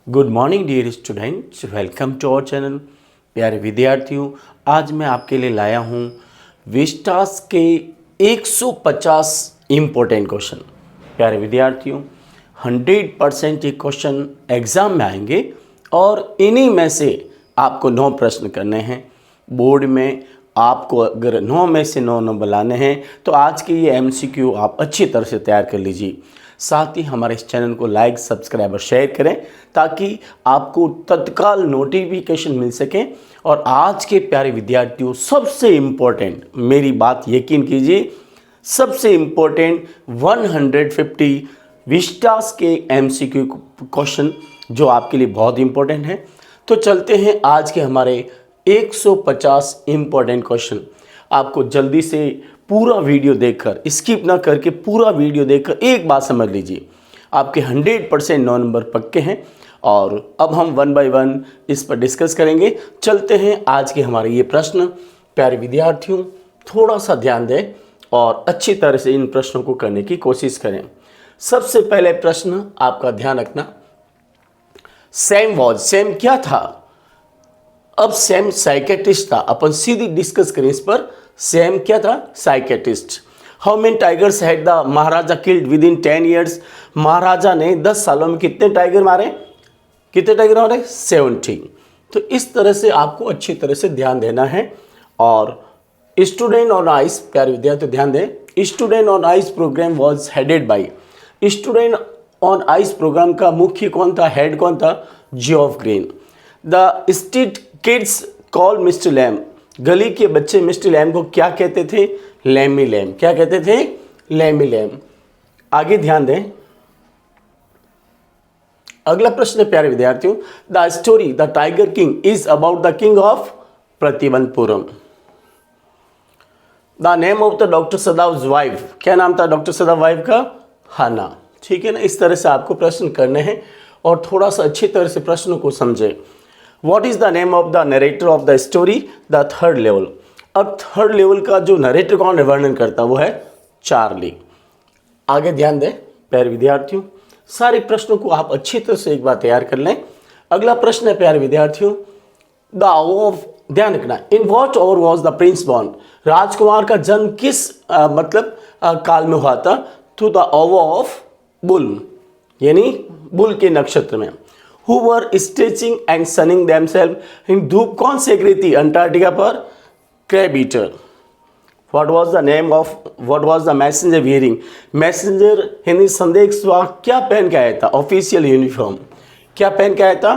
Good morning dear students, welcome to our channel. प्यारे विद्यार्थियों, आज मैं आपके लिए लाया हूँ विस्टास के 150 इम्पोर्टेंट क्वेश्चन। प्यारे विद्यार्थियों, 100% ये क्वेश्चन एग्ज़ाम में आएंगे और इन्हीं में से आपको 9 प्रश्न करने हैं। बोर्ड में आपको अगर 9 में से 9 नंबर लाने हैं तो आज के ये MCQ आप अच्छी तरह से तैयार कर लीजिए। साथ ही हमारे इस चैनल को लाइक, सब्सक्राइब और शेयर करें ताकि आपको तत्काल नोटिफिकेशन मिल सके। और आज के प्यारे विद्यार्थियों, सबसे इम्पोर्टेंट, मेरी बात यकीन कीजिए, सबसे इम्पोर्टेंट 150 विस्टास के MCQ क्वेश्चन जो आपके लिए बहुत इम्पोर्टेंट है। तो चलते हैं आज के हमारे 150 इम्पोर्टेंट क्वेश्चन। आपको जल्दी से पूरा वीडियो देखकर, स्किप ना करके पूरा वीडियो देखकर एक बात समझ लीजिए, आपके 100% 9 नंबर पक्के हैं। और अब हम 1 बाय 1 इस पर डिस्कस करेंगे। चलते हैं आज के हमारे ये प्रश्न। प्यारे विद्यार्थियों, थोड़ा सा ध्यान दें और अच्छी तरह से इन प्रश्नों को करने की कोशिश करें। सबसे पहले प्रश्न आपका ध्यान रखना, सैम क्या था? अब सैम साइकेट्रिस्ट था। अपन सीधी डिस्कस करें इस पर। सैम क्या था? Psychiatrist. How many tigers had the maharaja killed within 10 years? Maharaja ने 10 सालों में कितने टाइगर मारे? 70। तो इस तरह से आपको अच्छी तरह से ध्यान देना है। और स्टूडेंट ऑन आइस, प्यारे विद्यार्थी ध्यान दें, student on ice programme was headed by, student on ice programme का मुख्य कौन था, हेड कौन था? Geoff Green. The street kids call mister Lamb, गली के बच्चे मिस्टर लैम को क्या कहते थे? Lamey Lamb. क्या कहते थे? Lamey Lamb. आगे ध्यान दें, अगला प्रश्न है प्यारे विद्यार्थियों, the story the tiger king is about the king of Pratibandapuram. The name of the doctor सदाव wife, क्या नाम था डॉक्टर सदाव वाइफ का? हाना। ठीक है ना, इस तरह से आपको प्रश्न करने हैं और थोड़ा सा अच्छी तरह से प्रश्नों को समझें। What is the name of the narrator of the story? The third level। अब थर्ड लेवल का जो नरेटर कौन वर्णन करता वो है चार्ली। आगे ध्यान दें प्यारे विद्यार्थियों, सारे प्रश्नों को आप अच्छी तरह से एक बार तैयार कर लें। अगला प्रश्न है प्यारे विद्यार्थियों, द आवर ऑफ, ध्यान रखना, in what hour was the prince born? राजकुमार का जन्म किस काल में हुआ था? To the hour of bull, यानी बुल के नक्षत्र में। Who were stretching and sunning themselves? धूप कौन सेक रही थी अंटार्कटिका पर? Crab eater। What was the name of, what was the messenger wearing? Messenger यानी संदेश क्या पहन के आया था? Official uniform. क्या पहन के आया था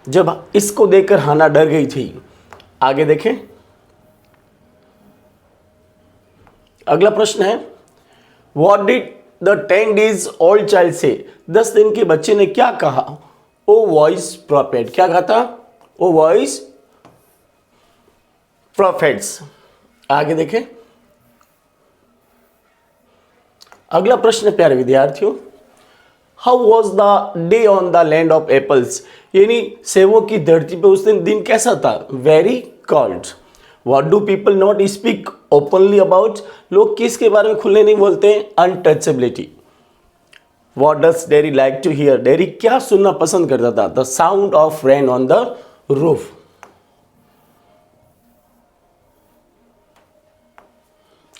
जब इसको देखकर हाना डर गई थी? आगे देखें, अगला प्रश्न है, What did the 10 days old child say? 10 दिन के बच्चे ने क्या कहा? ओ वॉइस प्रॉफेट। क्या कहा था? ओ वॉइस प्रॉफेट्स। आगे देखें, अगला प्रश्न है प्यारे विद्यार्थियों, how was the day on the land of apples? यानी सेवों की धरती पे उस दिन कैसा था? Very cold. What do people not speak openly about? लोग किसके बारे में खुले नहीं बोलते? Untouchability. What does Derry like to hear? Dairy क्या सुनना पसंद करता था? The sound of rain on the roof।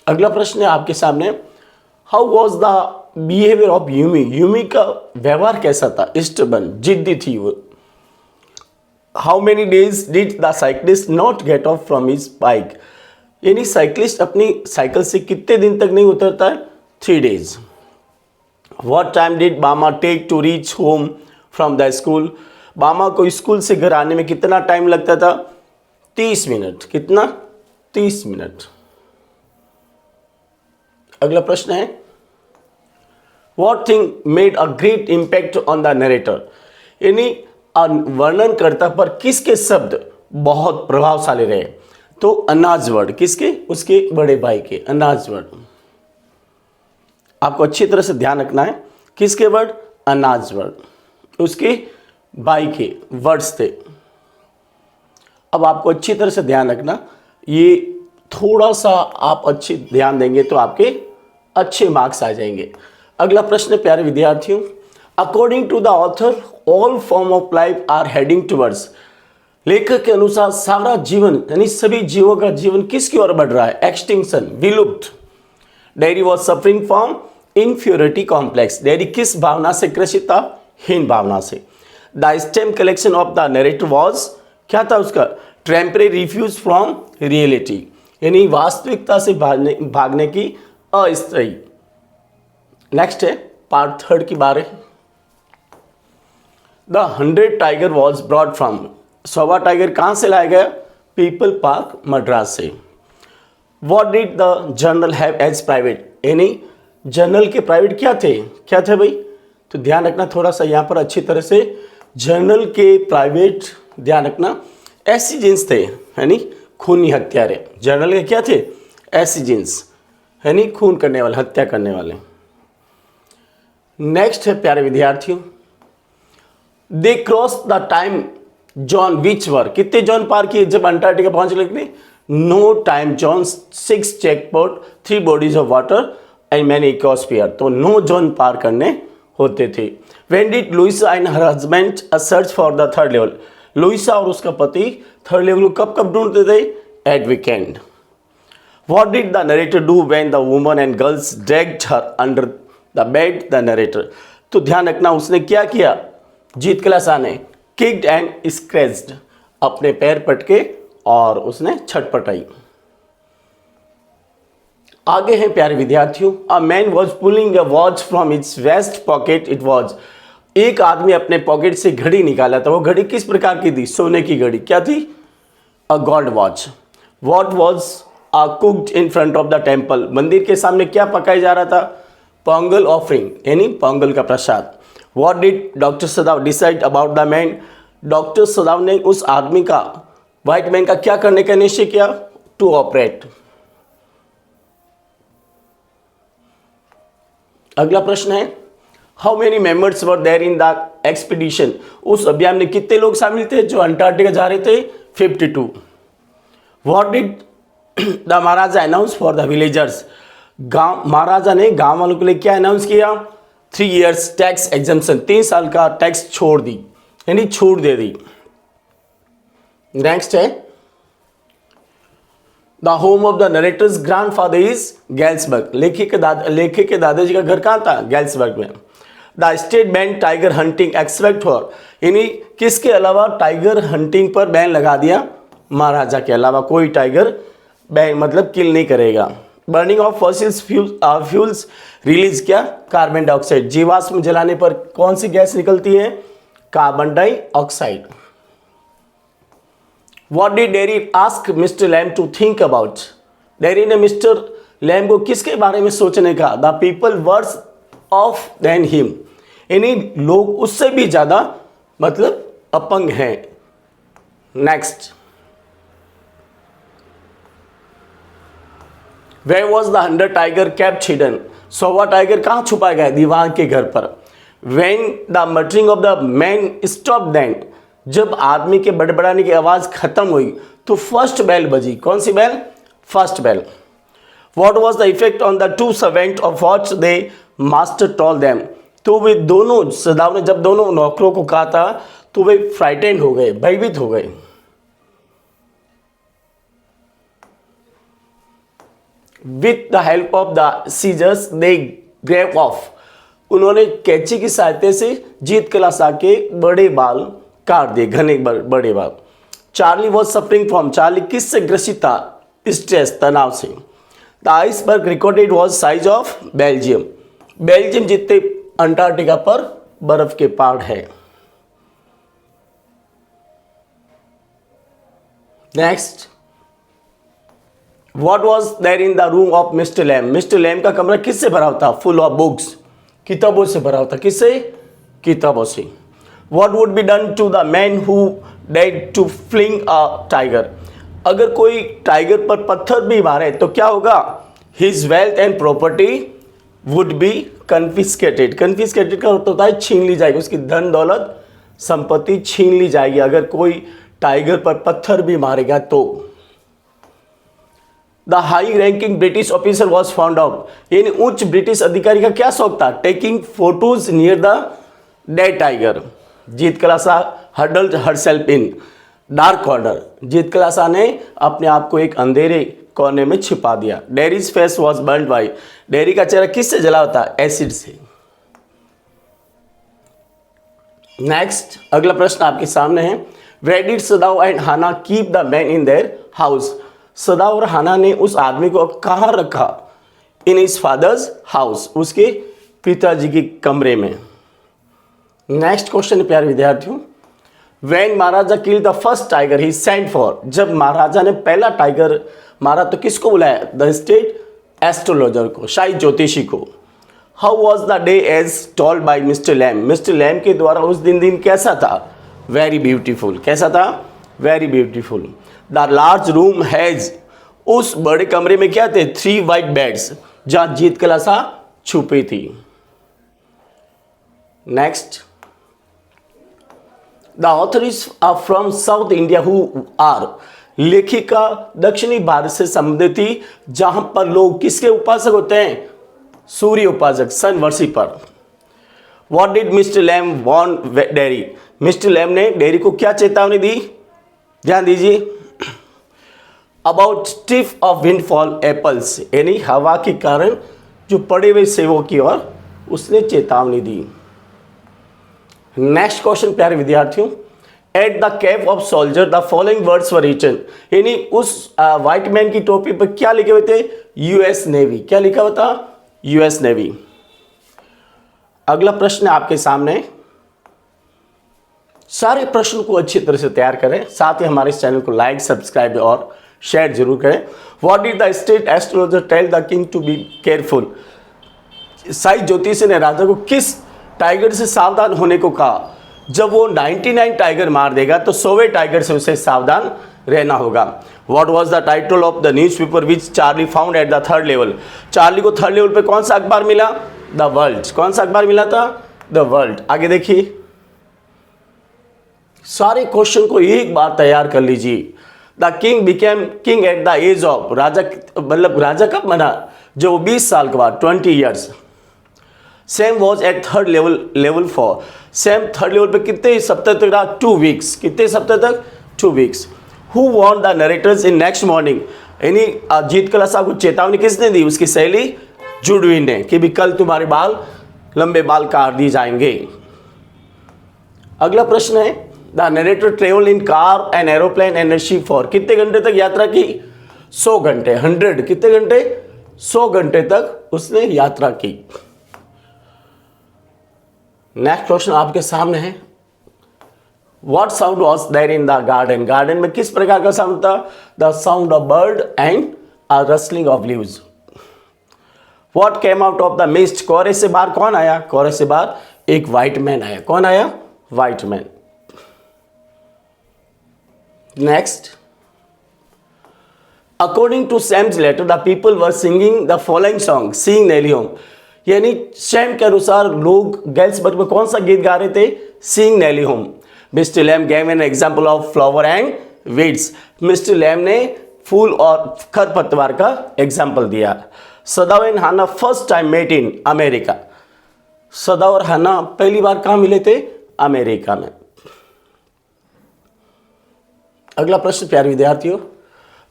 अगला प्रश्न है आपके सामने, How was the behavior of Yumi? Yumi का व्यवहार कैसा था? स्टबर्न, जिद्दी थी वो। How many days did the cyclist not get off from his bike? यानी साइकिलिस्ट अपनी साइकिल से कितने दिन तक नहीं उतरता है? 3 days। What time did Bama take to reach home from the school? बामा को स्कूल से घर आने में कितना टाइम लगता था? 30 मिनट। कितना? 30 मिनट। अगला प्रश्न है, What thing made a great impact on the narrator? यानी वर्णनकर्ता पर किसके शब्द बहुत प्रभावशाली रहे? तो अनाज वर्ड। किसके? उसके बड़े भाई के, अनाज वर्ड। आपको अच्छी तरह से ध्यान रखना है, किसके वर्ड? अनाज वर्ड, उसके भाई के वर्ड्स थे। अब आपको अच्छी तरह से ध्यान रखना, ये थोड़ा सा आप अच्छे ध्यान देंगे तो आपके अच्छे मार्क्स आ जाएंगे। अगला प्रश्न प्यारे विद्यार्थियों, according to the author all form of life are heading towards, लेखक के अनुसार सारा जीवन यानी सभी जीवों का जीवन किसकी ओर बढ़ रहा है? एक्सटिंक्शन, विलुप्त। Derry was suffering from inferiority complex, Derry किस भावना से ग्रसित था? हीन भावना से। The stamp collection of the narrator was, क्या था उसका? टेम्परेरी रिफ्यूज फ्रॉम रियलिटी, यानी वास्तविकता से भागने की अस्थायी। नेक्स्ट है पार्ट 3 की बारे। The 100 tiger was brought from, 100वां टाइगर कहाँ से लाया गया? पीपल पार्क मद्रास से। What did the general have as private, यानी जनरल के प्राइवेट क्या थे? क्या थे भाई? तो ध्यान रखना थोड़ा सा यहाँ पर अच्छी तरह से, जनरल के प्राइवेट ध्यान रखना एसिजेंस थे, यानी खूनी हत्यारे। जनरल के क्या थे? एसिजेंस, यानी खून करने वाले, हत्या करने वाले। नेक्स्ट है प्यारे विद्यार्थियों, they cross the time zone which were, कितने जॉन पार किए जब अंटार्कटिका पहुंच गए? No time zone, 6 checkpoint, 3 bodies of water and many ecosphere, तो 9 जॉन पार करने होते थे। When did Louisa and her husband a search for the third level, लुइसा और उसका पति थर्ड लेवल को कब ढूंढते थे? At weekend. What did the narrator do when the woman and girls dragged her under the bed? The narrator, तो ध्यान रखना उसने क्या किया? जीत कलासा ने किक्ड एंड स्क्रैच्ड, अपने पैर पटके और उसने छटपटाई। आगे हैं प्यारे विद्यार्थियों, a man was pulling a watch from its waist pocket, it was, एक आदमी अपने पॉकेट से घड़ी निकाला था। वो घड़ी किस प्रकार की थी? सोने की घड़ी। क्या थी? A gold watch. What was cooked in front of the temple, मंदिर के सामने क्या पकाया जा रहा था? पोंगल ऑफरिंग, यानी पोंगल का प्रसाद। What did doctor Sadao decide about the man, doctor Sadao ने उस आदमी का, व्हाइट मैन का क्या करने का निश्चय किया? To operate. अगला प्रश्न है, how many members were there in the expedition, उस अभियान में कितने लोग शामिल थे जो अंटार्कटिका जा रहे थे? 52। What did the Maharaja announce for the villagers, गांव, महाराजा ने गांव वालों के लिए क्या अनाउंस किया? 3 years टैक्स एग्जम्पशन, 3 साल का टैक्स छोड़ दी, यानी छूट दे दी। नेक्स्ट है, the home of the narrator's grandfather is Galesburg, लेखक के दादाजी का घर कहाँ था? गैल्सबर्ग में। The state ban tiger hunting except for, यानी किसके अलावा टाइगर हंटिंग पर बैन लगा दिया? महाराजा के अलावा कोई टाइगर बैन मतलब किल नहीं करेगा। Burning of fossils fuels release क्या? कार्बन डाइऑक्साइड, जीवाश्म जलाने पर कौन सी गैस निकलती है? Carbon dioxide. What did Derry ask mister Lamb to think about, Derry ने मिस्टर लैम को किसके बारे में सोचने का? The people worse off than him, यानी लोग उससे भी ज्यादा मतलब अपंग हैं। Next, where was the 100 tiger kept hidden, 100वां टाइगर कहाँ छुपाया गया? दीवार के घर पर। When the muttering of the man stop then, जब आदमी के बड़बड़ाने की आवाज खत्म हुई तो फर्स्ट बेल बजी, कौन सी bell? First bell. What was the effect on the 2 servant of what they master told them, तो वे दोनों सदाव ने जब दोनों नौकरों को कहा था तो वे फ्राइटेंड हो गए, भयभीत हो गए। With the help of the scissors they grave off, उन्होंने कैंची की सहायता से जीत कलासा के बड़े बाल काट दिए, घने बड़े बाल। Charlie was suffering from, Charlie किससे ग्रसित था? स्ट्रेस, तनाव से। The iceberg recorded was size of Belgium, Belgium जितने अंटार्कटिका पर बर्फ के पहाड़ है। Next, what was there in the room of Mister Lamb, Mister Lamb का कमरा किससे भरा होता? फुल ऑफ बुक्स, किताबों से भरा होता। किससे? किताबों से। What would be done to the man who dared to fling a tiger, अगर कोई टाइगर पर पत्थर भी मारे तो क्या होगा? His wealth and property would be confiscated, confiscated का होता है छीन ली जाएगी, उसकी धन दौलत संपत्ति छीन ली जाएगी अगर कोई टाइगर पर पत्थर भी मारेगा तो। The high ranking British officer was found out, यानी उच्च ब्रिटिश अधिकारी का क्या शौक था? Taking photos near the dead tiger, Zitkala Sa huddled herself in dark corner, Zitkala Sa ने अपने आप को एक अंधेरे कोने में छिपा दिया। Derry's face was burned by, Derry का चेहरा किससे जला होता है? एसिड से। नेक्स्ट अगला प्रश्न आपके सामने है, where did Sadao and Hana keep the man in their house? Sadao और हाना ने उस आदमी को कहाँ रखा? इन हिज फादर्स हाउस, उसके पिताजी के कमरे में। नेक्स्ट क्वेश्चन प्यारे विद्यार्थियों, when Maharaja kill the first tiger he sent for, जब महाराजा ने पहला टाइगर मारा तो किसको बुलाया? द स्टेट एस्ट्रोलॉजर को, शाही ज्योतिषी को। How was the day as told by Mister Lamb, Mister Lamb के द्वारा उस दिन कैसा था? Very beautiful. कैसा था? Very beautiful. The large room has, उस बड़े कमरे में क्या थे? 3 वाइट बेड्स, जहां जीत कलासा छुपी थी। Next, the author is from South India who are, लेखिका दक्षिणी भारत से संबंधित थी जहां पर लोग किसके उपासक होते हैं? सूर्य उपासक, sun worshipper. What did mister Lamb warn Derry, mister Lamb ने डेरी को क्या चेतावनी दी? ध्यान दीजिए, about stiff of windfall apples, यानी हवा के कारण जो पड़े हुए सेवों की ओर उसने चेतावनी दी। नेक्स्ट क्वेश्चन प्यारे विद्यार्थियों, at the cap of soldier the following words were written, यानी उस व्हाइट मैन की टोपी पर क्या लिखे हुए थे? US navy. क्या लिखा हुआ था? US navy. अगला प्रश्न आपके सामने, सारे प्रश्न को अच्छी तरह से तैयार करें, साथ ही हमारे इस चैनल को लाइक, सब्सक्राइब और शेयर जरूर करें। What did the state astrologer tell the king to be careful, शाही ज्योतिषी ने राजा को किस टाइगर से सावधान होने को कहा? जब वो 99 टाइगर मार देगा तो 100वें टाइगर से उसे सावधान रहना होगा। What was the title of the newspaper which Charlie found at the third level? Charlie को थर्ड लेवल पे कौन सा अखबार मिला? The world. कौन सा अखबार मिला था? The world. आगे देखिए, सारे क्वेश्चन को एक बार तैयार कर लीजिए। The king became king at the age of, राजा मतलब राजा कब बना? जो 20 साल के बाद, 20 years. Sam was at third level 4, Sam third level पे कितने सप्ताह तक रहा? 2 वीक्स। कितने सप्ताह तक? 2 weeks. Who want the narrator's in next morning, यानी जीत कलासा को चेतावनी किसने दी? उसकी सहेली जुडविन ने, कि भी कल तुम्हारे बाल, लंबे बाल काट दिए जाएंगे। अगला प्रश्न है, the narrator travel in car and aeroplane and ship for, कितने घंटे तक यात्रा की? 100 घंटे। 100 कितने घंटे? 100 घंटे तक उसने यात्रा की। नेक्स्ट क्वेश्चन आपके सामने है, what sound was there in the garden, garden में किस प्रकार का साउंड था? The sound of bird and a rustling of leaves. What came out of the mist, कोहरे से बाहर कौन आया? कोहरे से बाहर एक व्हाइट मैन आया। कौन आया? White man. Next, according to Sam's letter the people were singing the following song, seeing Nellie home, यानी सैम के अनुसार लोग गेल्सबर्ग में कौन सा गीत गा रहे थे? Seeing Nellie home. Mister Lamb gave an example of flower and weeds, Mister Lamb ने फूल और खरपतवार का एग्जाम्पल दिया। Sadao and Hana first time met in America, सदाव और हाना पहली बार कहाँ मिले थे? अमेरिका में। अगला प्रश्न प्यारे विद्यार्थियों,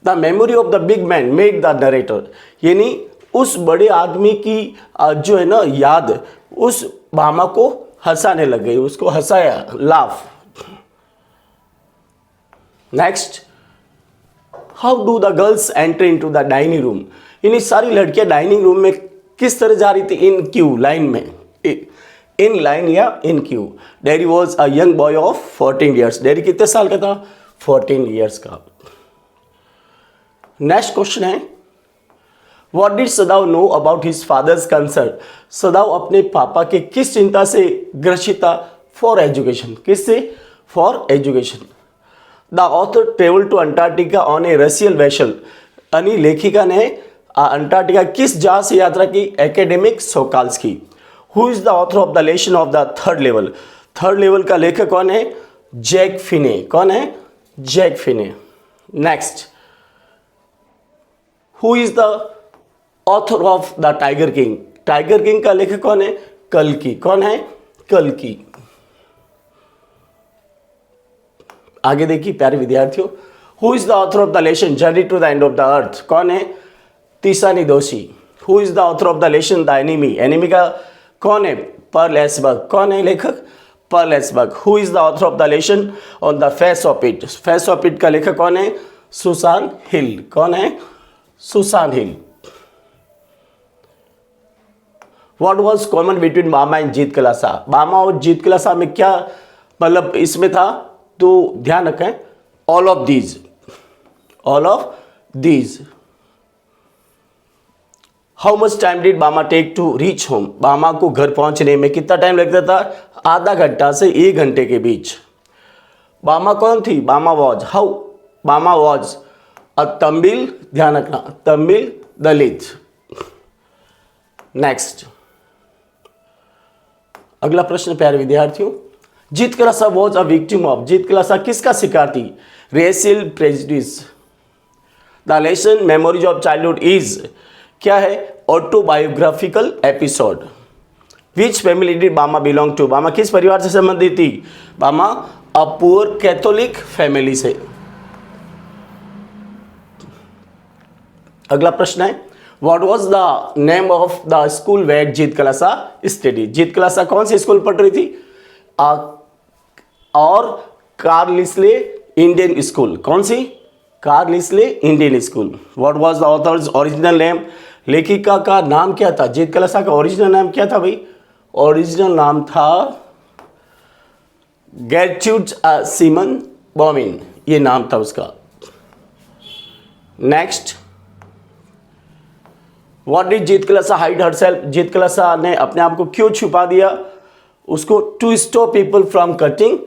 the memory of the big man made the narrator, यानी उस बड़े आदमी की जो है ना याद उस भामा को हंसाने लग गई, उसको हंसाया, laugh. Next, how do the girls enter into the dining room, यानी सारी लड़कियां डाइनिंग रूम में किस तरह जा रही थी? इन क्यू, लाइन में, इन लाइन या in queue. Derry was a young boy of 14 years, Derry कितने साल का था? 14 ईयर्स का। नेक्स्ट क्वेश्चन है, what did Sadao know about his father's concern, Sadao अपने पापा के किस चिंता से ग्रसित था? For education. किससे? For education. The author travel to Antarctica on a Russian vessel, यानी लेखिका ने अंटार्कटिका किस जहाज से यात्रा की? Akademik Shokalskiy. Who is the author of the lesson of the third level, third level का लेखक कौन है? Jack Finney. कौन है? Jack Finney. Next, who is the author of the tiger king, tiger king का लेखक कौन है? कल्की। कौन है? कल्की। आगे देखिए प्यारे विद्यार्थियों, who is the author of the lesson journey to the end of the earth, कौन है? Tishani Doshi. Who is the author of the lesson the enemy, enemy का कौन है? पर्ल एसबर्ग, कौन है लेखक? Pearl S Buck. Who is the author of the lesson on the face of it, face of it का लेखक कौन है? सुसान हिल, कौन है? Susan Hill. What was common between बामा एंड जीत कलासा, बामा और जीत कलासा में क्या मतलब इसमें था? तो ध्यान रखें, all of these, all of these. How much time did बामा टेक टू रीच होम, बामा को घर पहुंचने में कितना टाइम लगता था? आधा घंटा से 1 घंटे के बीच। बामा कौन थी? बामा वॉज, हाउ बामा वॉज अ तमिल, ध्यान रखना, तमिल दलित। नेक्स्ट, अगला प्रश्न प्यारे विद्यार्थियों, जीत कलासा वॉज अ विक्टिम ऑफ, जीत कलासा किसका शिकार थी? Racial prejudice. The lesson memories of childhood is, क्या है? Autobiographical episode. Which family did बामा बिलोंग टू, बामा किस परिवार से संबंधित थी? बामा अ पुअर कैथोलिक फैमिली से। अगला प्रश्न है, What was the name of the school where Jeet कलासा studied? जीत कलासा कौन सी स्कूल पढ़ रही थी? और कार्लिस्ले इंडियन स्कूल, कौन सी? Carlisle Indian school. What was the author's original name? लेखिका का नाम क्या था? जीत कलासा का ओरिजिनल नाम क्या था भाई? ओरिजिनल नाम था गेर्ट्रूड सीमन बॉमिन, ये नाम था उसका। Next, What did Zitkala Sa hide herself, Zitkala Sa ने अपने आप को क्यों छुपा दिया? उसको to stop people from cutting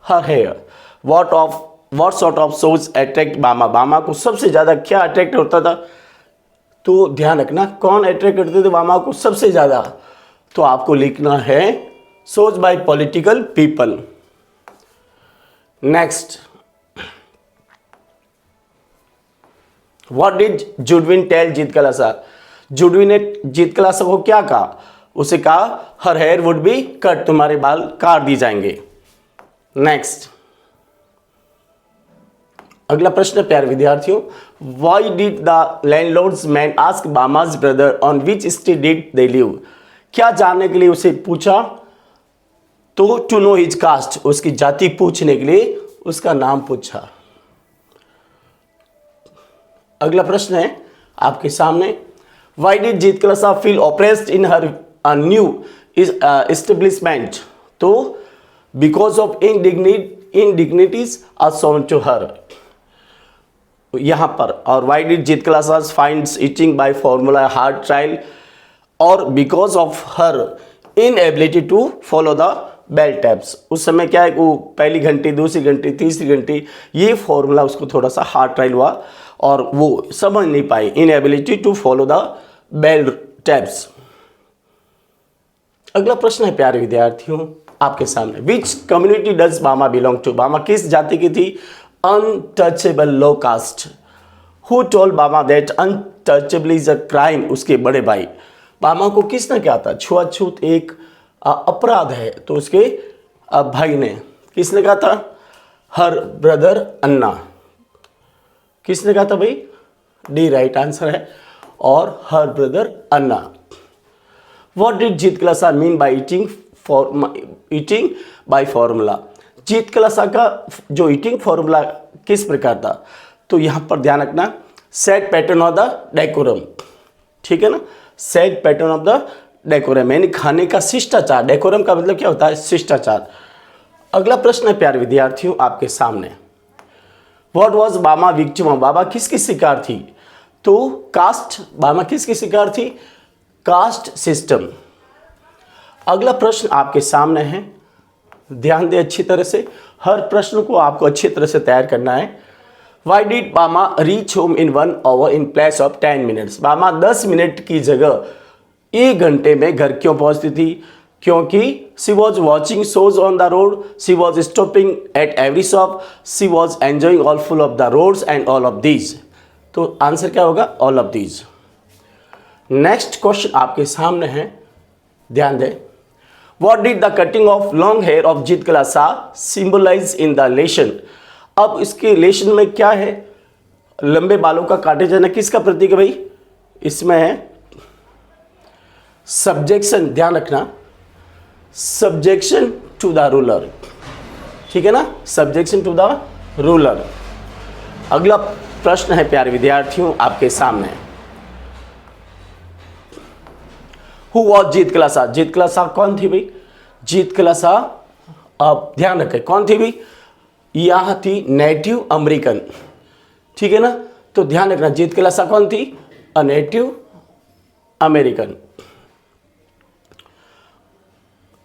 her hair. What sort of shows attract Bama, Bama को सबसे ज़्यादा क्या अट्रैक्ट होता था? तो ध्यान रखना, कौन अट्रैक्ट करते थे बामा को सबसे ज़्यादा? तो आपको लिखना है shows by political people. Next, what did Judewin tell Zitkala Sa, Judewin ने जीत कलासा को क्या कहा? उसे कहा her hair would be cut, तुम्हारे बाल काट दिए जाएंगे। नेक्स्ट, अगला प्रश्न प्यारे विद्यार्थियों, why did the landlord's man ask Bama's brother on which street did they live, क्या जानने के लिए उसे पूछा? तो टू नो हिज कास्ट, उसकी जाति पूछने के लिए उसका नाम पूछा। अगला प्रश्न है आपके सामने, why did Zitkala Sa feel oppressed in her new establishment? तो because of indignities are shown to her, यहां पर। और why did Zitkala Sa finds eating by formula hard trial, और because of her inability to follow the bell taps. उस समय क्या है, वो पहली घंटी, दूसरी घंटी, तीसरी घंटी, ये फॉर्मूला उसको थोड़ा सा हार्ड ट्रायल हुआ और वो समझ नहीं पाई, inability to follow the bell taps. अगला प्रश्न है प्यारे विद्यार्थियों आपके सामने, which community does Bama belong to, Bama किस जाति की थी? Untouchable low caste. Who told Bama that untouchable is a crime, उसके बड़े भाई। बामा को किसने कहा था छुआछूत एक अपराध है? तो उसके भाई ने। किसने कहा था? Her brother Annan. किसने कहा था भाई? डी राइट आंसर है, और her brother Annan. What did Zitkala Sa mean by eating by formula, Zitkala Sa का जो ईटिंग फॉर्मूला किस प्रकार था? तो यहाँ पर ध्यान रखना, set pattern of the decorum, ठीक है ना, set pattern of the decorum यानी खाने का शिष्टाचार। डेकोरम का मतलब क्या होता है? शिष्टाचार। अगला प्रश्न है प्यारे विद्यार्थियों आपके सामने, व्हाट वाज बामा विक्टिम ऑफ, बाबा किसकी शिकार थी? तो कास्ट, बामा किसकी शिकार थी? Caste system. अगला प्रश्न आपके सामने है, ध्यान दें अच्छी तरह से, हर प्रश्न को आपको अच्छी तरह से तैयार करना है। Why did Bama reach home in 1 hour in place of 10 minutes, Bama 10 minute की जगह 1 घंटे में घर क्यों पहुंचती थी? क्योंकि she was watching shows on the road, she was stopping at every shop, she was enjoying all full of the roads and all of these. तो आंसर क्या होगा? All of these. Next question आपके सामने है, ध्यान दें, what did the cutting of long hair of Zitkala Sa symbolize in the lesson, अब इसके रिलेशन में क्या है, लंबे बालों का काटे जाना किसका प्रतीक है भाई, इसमें है सब्जेक्शन, ध्यान रखना, सब्जेक्शन टू द रूलर, ठीक है ना, सब्जेक्शन टू द रूलर। अगला प्रश्न है प्यारे विद्यार्थियों आपके सामने, हु वॉज जीत कलासा, जीत कलासा कौन थी भाई, जीत कलासा अब ध्यान रखें कौन थी भाई, यह थी नेटिव अमेरिकन, ठीक है ना, तो ध्यान रखना जीत कलासा कौन थी, अ नेटिव अमेरिकन।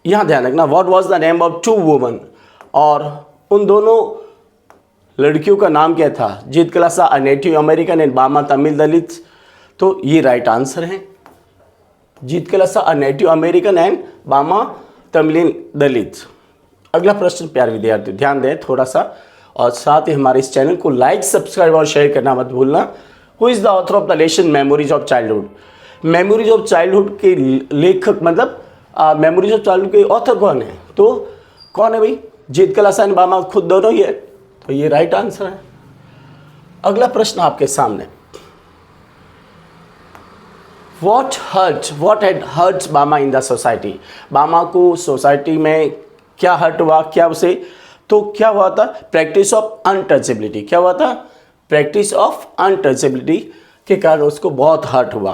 यहां ध्यान रखना what was the name of two woman, और उन दोनों लड़कियों का नाम क्या था, जीत कलासा a native American and Bama Tamil Dalit, तो ये राइट आंसर है, जीत कलासा a native American and Bama Tamil दलित। अगला प्रश्न प्यारे विद्यार्थी ध्यान दें थोड़ा सा, और साथ ही हमारे इस चैनल को लाइक सब्सक्राइब और शेयर करना मत भूलना। Who is the author of the lesson memories of childhood, memories of childhood के लेखक मतलब मेमोरीज ऑफ चाइल्डहुड के ऑथर कौन है, तो कौन है भाई, जीत कलासा एंड बामा खुद दोनों ही है, तो ये राइट आंसर है। अगला प्रश्न आपके सामने, What had hurt बामा इन द सोसाइटी, बामा को सोसाइटी में क्या हर्ट हुआ, क्या उसे, तो क्या हुआ था, प्रैक्टिस ऑफ अनटचेबिलिटी, क्या हुआ था, प्रैक्टिस ऑफ अनटचेबिलिटी के कारण उसको बहुत हर्ट हुआ।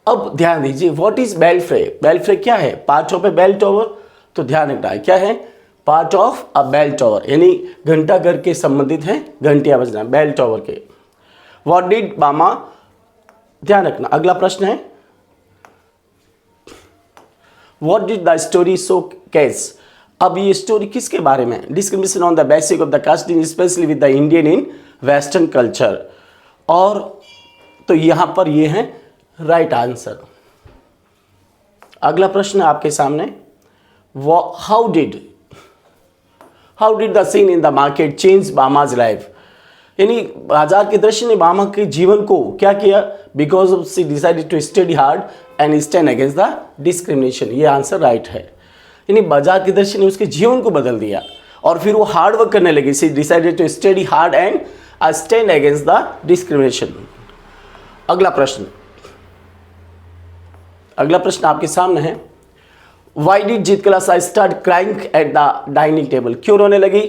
अब ध्यान दीजिए व्हाट इज बेल्फ्रे, बेल्फ्रे क्या है, part of a bell tower, तो ध्यान रखना है क्या है, part of a bell tower, यानी घंटा घर के संबंधित है, घंटियां बजना बेल टॉवर के। व्हाट डिड बामा, ध्यान रखना अगला प्रश्न है, what did the story showcase, अब ये स्टोरी किसके बारे में, discrimination on the basis of the casting specially with the Indian in western culture, और तो यहां पर ये है राइट आंसर। अगला प्रश्न आपके सामने, how did the scene in the market change Bama's life, यानी बाजार के दृश्य ने बामा के जीवन को क्या किया, because of she decided to study hard and stand against the discrimination, ये आंसर राइट है, यानी बाजार के दृश्य ने उसके जीवन को बदल दिया और फिर वो हार्ड वर्क करने लगी, she decided to study hard and stand against the discrimination. अगला प्रश्न आपके सामने है, why did Zitkala Sa start crying at the dining table, क्यों रोने लगी,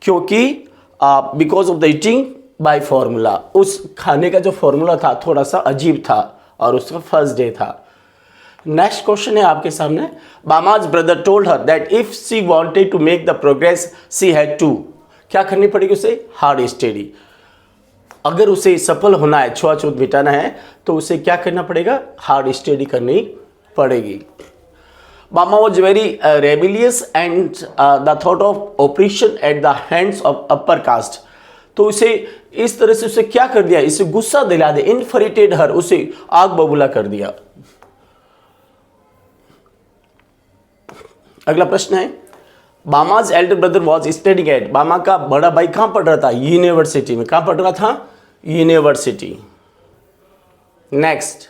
क्योंकि because of the eating by formula, उस खाने का जो फॉर्मूला था थोड़ा सा अजीब था और उसका फर्स्ट डे था। नेक्स्ट क्वेश्चन है आपके सामने, Bama's brother told her that if she wanted to make the progress she had to, क्या करनी पड़ेगी उसे, हार्ड स्टडी, अगर उसे सफल होना है, छुआछूत मिटाना है, तो उसे क्या करना पड़ेगा, हार्ड स्टडी करनी पड़ेगी। बामा was very rebellious and the thought of operation at the hands of upper caste, तो उसे इस तरह से उसे क्या कर दिया, इसे गुस्सा दिला दे, इनफरिटेड हर, उसे आग बबूला कर दिया। अगला प्रश्न है, Bama's elder brother was studying at, Bama का बड़ा भाई कहां पढ़ रहा था, यूनिवर्सिटी में, कहां पढ़ रहा था, यूनिवर्सिटी। नेक्स्ट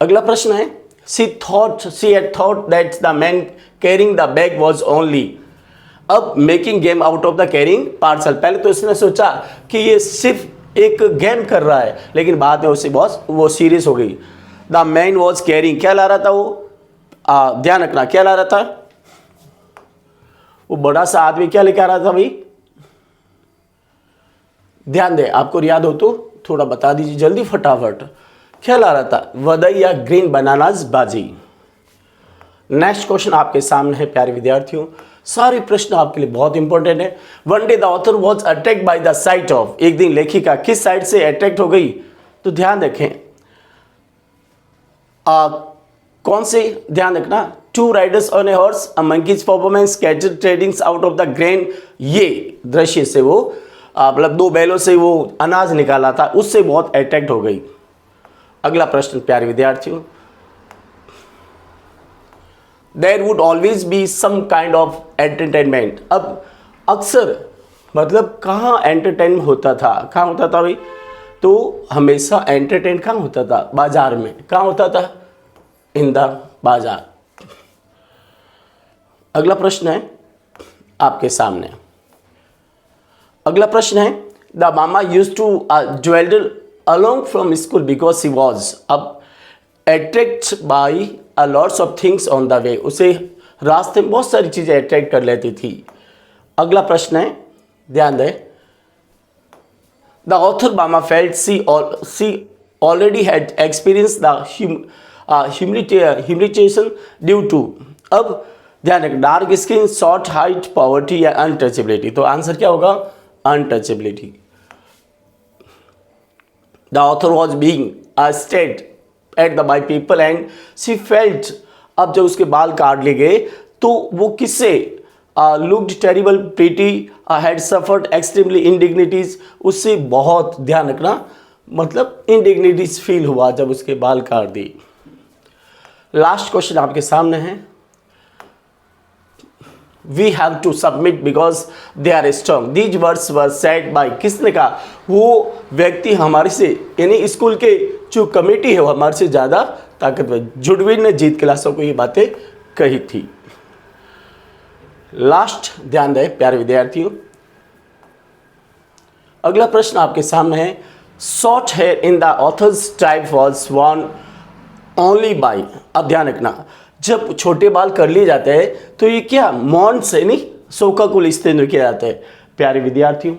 अगला प्रश्न है, she had thought that the man carrying the bag was only, अब making game out of the carrying parcel, पहले तो उसने सोचा कि ये सिर्फ एक गेम कर रहा है, लेकिन बाद में उसे वो सीरियस हो गई। द मैन वॉज कैरिंग, क्या ला रहा था वो, ध्यान रखना क्या ला रहा था, वो बड़ा सा आदमी क्या लेके आ रहा था भाई, ध्यान दे, आपको याद हो तो थोड़ा बता दीजिए जल्दी फटाफट, क्या ला रहा था, वदई या ग्रीन बनानाज बाजी। नेक्स्ट क्वेश्चन आपके सामने है प्यारे विद्यार्थियों, सारे प्रश्न आपके लिए बहुत इंपॉर्टेंट है। One day the author was attract by the site of, एक दिन लेखिका किस साइड से अट्रैक्ट हो गई, तो ध्यान रखें कौन से, ध्यान रखना, two riders on a horse, a monkey's performance, cattle tradings out of the grain, ये दृश्य से वो मतलब दो बैलों से वो अनाज निकाला था, उससे बहुत अट्रैक्ट हो गई। अगला प्रश्न प्यारे विद्यार्थियों, there would always be some kind of entertainment, अब अक्सर मतलब कहाँ एंटरटेन होता था, कहाँ होता था भाई, तो हमेशा एंटरटेन कहाँ होता था, बाजार में, कहाँ होता था, इन द बाजार। अगला प्रश्न है, आपके सामने। अगला प्रश्न है, the Bama use to jeweller along from school because she was अब attract by a lots of things on the way. उसे रास्ते में बहुत सारी चीज़ें अट्रैक्ट कर लेती थी। अगला प्रश्न है, ध्यान दें, the author Bama felt she already had experience the humiliation due to. अब ध्यान रखें, dark skin, short height, poverty या अनटचेबिलिटी। तो आंसर क्या होगा? Untouchability. The author was being stared at the by people and she felt. अब जब उसके बाल काट लिए गए तो वो किससे? Looked terrible, pretty, had suffered extremely indignities. उससे बहुत ध्यान रखना, मतलब इंडिग्निटीज फील हुआ जब उसके बाल काट दिए। लास्ट क्वेश्चन आपके सामने है, we have to submit because they are strong. These words were said by, किसने कहा? वो व्यक्ति हमारे से, यानी स्कूल के जो कमेटी है वो हमारे से ज़्यादा ताकतवर। जुडविन ने जीत क्लासों को ये बातें कही थी। लास्ट ध्यान दें प्यारे विद्यार्थियों, अगला प्रश्न आपके सामने है, short hair in the author's tribe was worn only by. अब ध्यान रखना, जब छोटे बाल कर लिए जाते हैं तो ये क्या? मौन से नहीं, शोकाकुल इस्तेमाल किया जाता है। प्यारे विद्यार्थियों,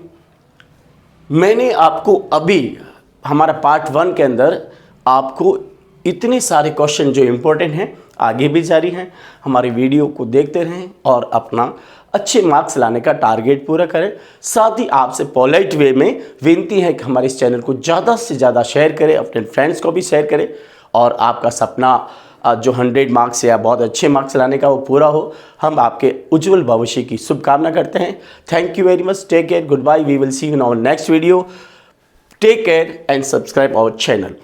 मैंने आपको अभी हमारा पार्ट 1 के अंदर आपको इतने सारे क्वेश्चन जो इम्पोर्टेंट हैं, आगे भी जारी हैं। हमारी वीडियो को देखते रहें और अपना अच्छे मार्क्स लाने का टारगेट पूरा करें। साथ ही आपसे पोलाइट वे में विनती है कि हमारे इस चैनल को ज़्यादा से ज़्यादा शेयर करें, अपने फ्रेंड्स को भी शेयर करें और आपका सपना जो 100 मार्क्स या बहुत अच्छे मार्क्स लाने का वो पूरा हो। हम आपके उज्जवल भविष्य की शुभकामना करते हैं। Thank you very much. Take care, good bye. We will see you in our next video. Take care and subscribe our channel.